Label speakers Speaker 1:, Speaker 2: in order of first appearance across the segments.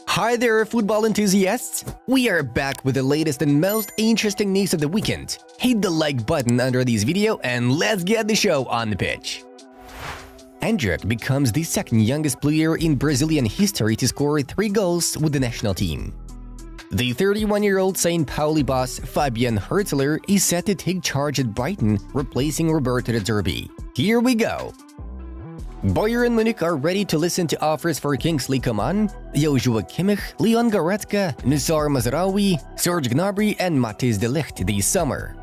Speaker 1: Hi there, football enthusiasts! We are back with the latest and most interesting news of the weekend. Hit the like button under this video and let's get the show on the pitch. Endrick becomes the second youngest player in Brazilian history to score 3 goals with the national team. The 31-year-old St. Pauli boss Fabian Hurtler is set to take charge at Brighton, replacing Roberto De Zerbi. Here we go! Bayern Munich are ready to listen to offers for Kingsley Coman, Joshua Kimmich, Leon Goretzka, Nusar Mazraoui, Serge Gnabry and Matthijs de Ligt this summer.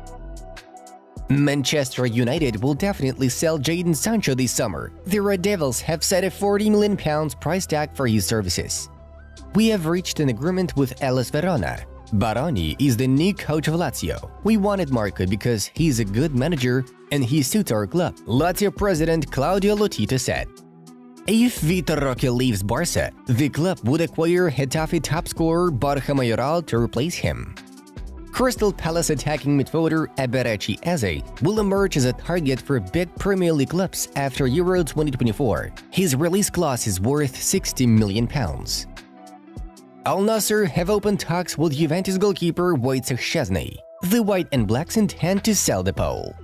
Speaker 1: Manchester United will definitely sell Jadon Sancho this summer. The Red Devils have set a £40 million price tag for his services. We have reached an agreement with Hellas Verona. Baroni is the new coach of Lazio. We wanted Marco because he's a good manager and he suits our club, Lazio president Claudio Lotito said. If Vitor Roque leaves Barca, the club would acquire Getafe top scorer Borja Mayoral to replace him. Crystal Palace attacking midfielder Eberechi Eze will emerge as a target for big Premier League clubs after Euro 2024. His release clause is worth £60 million. Al Nassr have opened talks with Juventus goalkeeper Wojciech Szczesny. The White and Blacks intend to sell the Pole.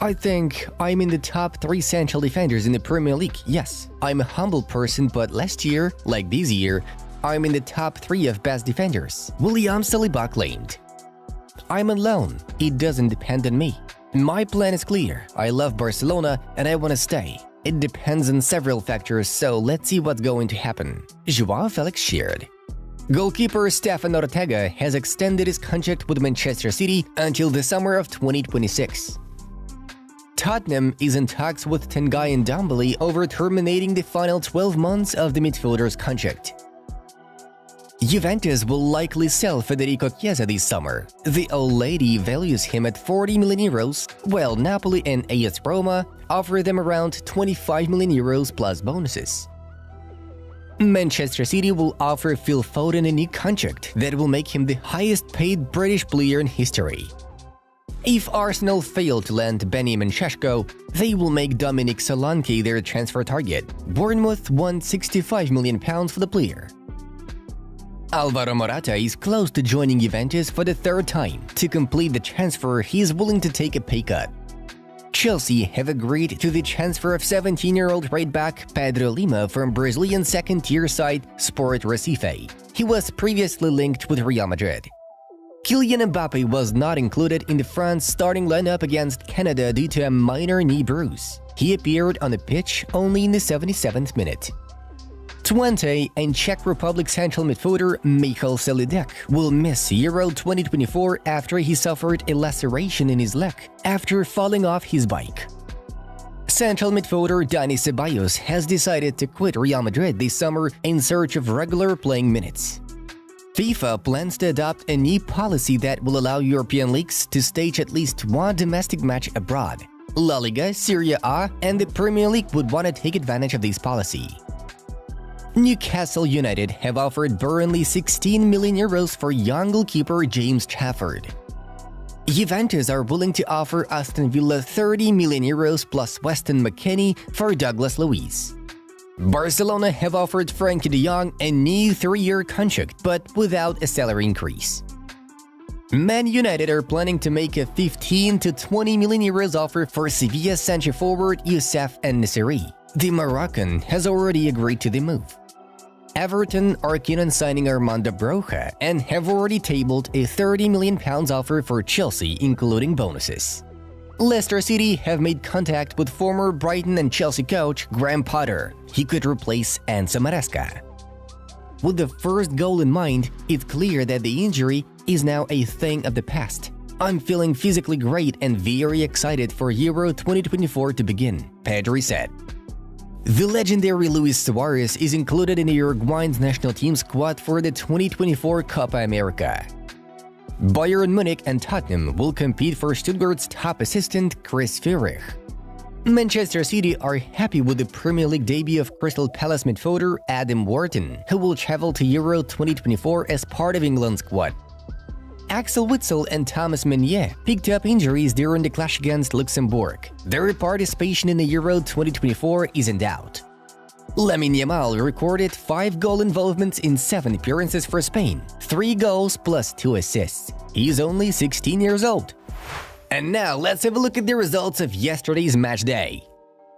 Speaker 1: I think I'm in the top 3 central defenders in the Premier League, yes. I'm a humble person, but last year, like this year, I'm in the top 3 of best defenders, William Saliba claimed. I'm on loan, it doesn't depend on me. My plan is clear, I love Barcelona and I want to stay. It depends on several factors, so let's see what's going to happen, Joao Felix shared. Goalkeeper Stefan Ortega has extended his contract with Manchester City until the summer of 2026. Tottenham is in talks with Tengai Ndombele over terminating the final 12 months of the midfielder's contract. Juventus will likely sell Federico Chiesa this summer. The old lady values him at €40 million, while Napoli and AS Roma offer them around €25 million plus bonuses. Manchester City will offer Phil Foden a new contract that will make him the highest-paid British player in history. If Arsenal fail to land Benjamin Šeško, they will make Dominic Solanke their transfer target. Bournemouth won £65 million for the player. Alvaro Morata is close to joining Juventus for the 3rd time. To complete the transfer, he is willing to take a pay cut. Chelsea have agreed to the transfer of 17-year-old right-back Pedro Lima from Brazilian second-tier side Sport Recife. He was previously linked with Real Madrid. Kylian Mbappe was not included in the France starting lineup against Canada due to a minor knee bruise. He appeared on the pitch only in the 77th minute. Twente and Czech Republic central midfielder Michal Selidek will miss Euro 2024 after he suffered a laceration in his leg after falling off his bike. Central midfielder Dani Ceballos has decided to quit Real Madrid this summer in search of regular playing minutes. FIFA plans to adopt a new policy that will allow European leagues to stage at least one domestic match abroad. La Liga, Serie A, and the Premier League would want to take advantage of this policy. Newcastle United have offered Burnley €16 million for young goalkeeper James Trafford. Juventus are willing to offer Aston Villa €30 million plus Weston McKennie for Douglas Luiz. Barcelona have offered Frankie de Jong a new 3-year contract, but without a salary increase. Man United are planning to make a €15 to €20 million offer for Sevilla centre forward Youssef En-Nesyri. The Moroccan has already agreed to the move. Everton are keen on signing Armando Broja and have already tabled a £30 million offer for Chelsea, including bonuses. Leicester City have made contact with former Brighton and Chelsea coach Graham Potter. He could replace Enzo Maresca. With the first goal in mind, it's clear that the injury is now a thing of the past. I'm feeling physically great and very excited for Euro 2024 to begin, Pedri said. The legendary Luis Suarez is included in the Uruguayan's national team squad for the 2024 Copa America. Bayern Munich and Tottenham will compete for Stuttgart's top assistant Chris Führich. Manchester City are happy with the Premier League debut of Crystal Palace midfielder Adam Wharton, who will travel to Euro 2024 as part of England's squad. Axel Witsel and Thomas Meunier picked up injuries during the clash against Luxembourg. Their participation in the Euro 2024 is in doubt. Lamine Yamal recorded 5 goal involvements in 7 appearances for Spain, 3 goals plus 2 assists. He's only 16 years old. And now let's have a look at the results of yesterday's match day.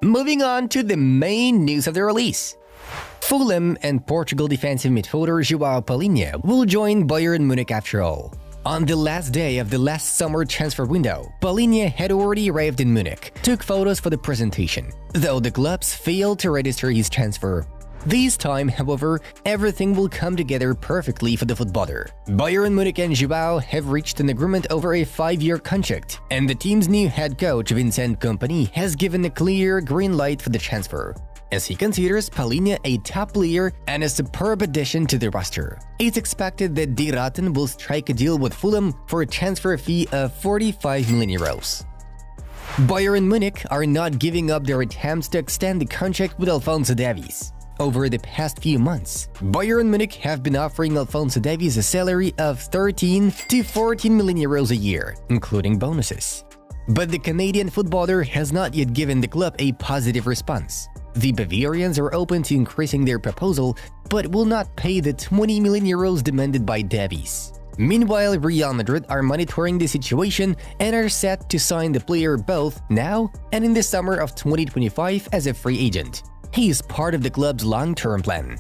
Speaker 1: Moving on to the main news of the release. Fulham and Portugal defensive midfielder João Palhinha will join Bayern Munich after all. On the last day of the last summer transfer window, Palhinha had already arrived in Munich, took photos for the presentation, though the clubs failed to register his transfer. This time, however, everything will come together perfectly for the footballer. Bayern Munich and João have reached an agreement over a 5-year contract, and the team's new head coach Vincent Kompany has given a clear green light for the transfer, as he considers Palhinha a top player and a superb addition to the roster. It's expected that Die Ratten will strike a deal with Fulham for a transfer fee of 45 million euros. Bayern Munich are not giving up their attempts to extend the contract with Alphonso Davies. Over the past few months, Bayern Munich have been offering Alphonso Davies a salary of 13 to 14 million euros a year, including bonuses. But the Canadian footballer has not yet given the club a positive response. The Bavarians are open to increasing their proposal, but will not pay the 20 million euros demanded by Davies. Meanwhile, Real Madrid are monitoring the situation and are set to sign the player both now and in the summer of 2025 as a free agent. He is part of the club's long-term plan.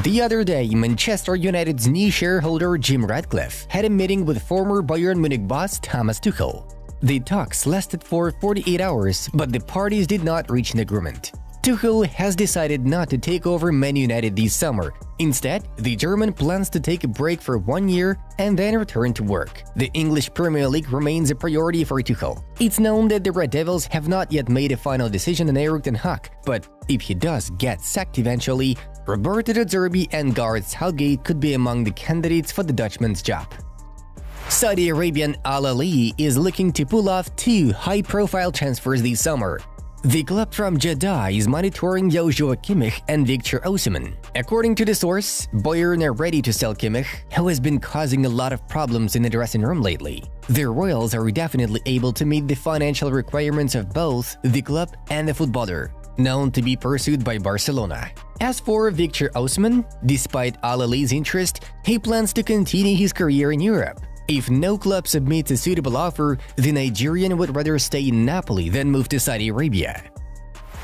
Speaker 1: The other day, Manchester United's new shareholder Jim Ratcliffe had a meeting with former Bayern Munich boss Thomas Tuchel. The talks lasted for 48 hours, but the parties did not reach an agreement. Tuchel has decided not to take over Man United this summer. Instead, the German plans to take a break for 1 year and then return to work. The English Premier League remains a priority for Tuchel. It's known that the Red Devils have not yet made a final decision on Erik ten Hag, but if he does get sacked eventually, Roberto De Zerbi and Gareth Southgate could be among the candidates for the Dutchman's job. Saudi Arabian Al Ahly is looking to pull off 2 high-profile transfers this summer. The club from Jeddah is monitoring Joshua Kimmich and Victor Osimhen. According to the source, Bayern are ready to sell Kimmich, who has been causing a lot of problems in the dressing room lately. The Royals are definitely able to meet the financial requirements of both the club and the footballer, known to be pursued by Barcelona. As for Victor Osimhen, despite Al Ahly's interest, he plans to continue his career in Europe. If no club submits a suitable offer, the Nigerian would rather stay in Napoli than move to Saudi Arabia.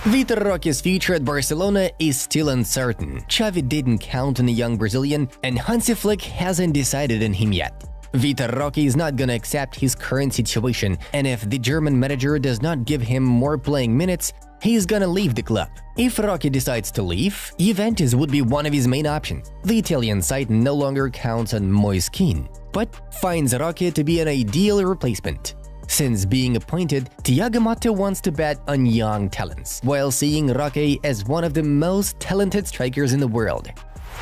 Speaker 1: Vitor Roque's future at Barcelona is still uncertain. Xavi didn't count on the young Brazilian, and Hansi Flick hasn't decided on him yet. Vitor Roque is not gonna accept his current situation, and if the German manager does not give him more playing minutes, he's gonna leave the club. If Roque decides to leave, Juventus would be one of his main options. The Italian side no longer counts on Moise Kean, but finds Roque to be an ideal replacement. Since being appointed, Thiago Motta wants to bet on young talents, while seeing Roque as one of the most talented strikers in the world.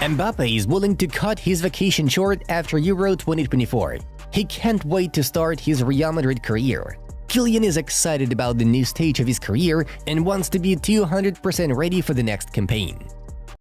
Speaker 1: Mbappe is willing to cut his vacation short after Euro 2024. He can't wait to start his Real Madrid career. Kylian is excited about the new stage of his career and wants to be 200% ready for the next campaign.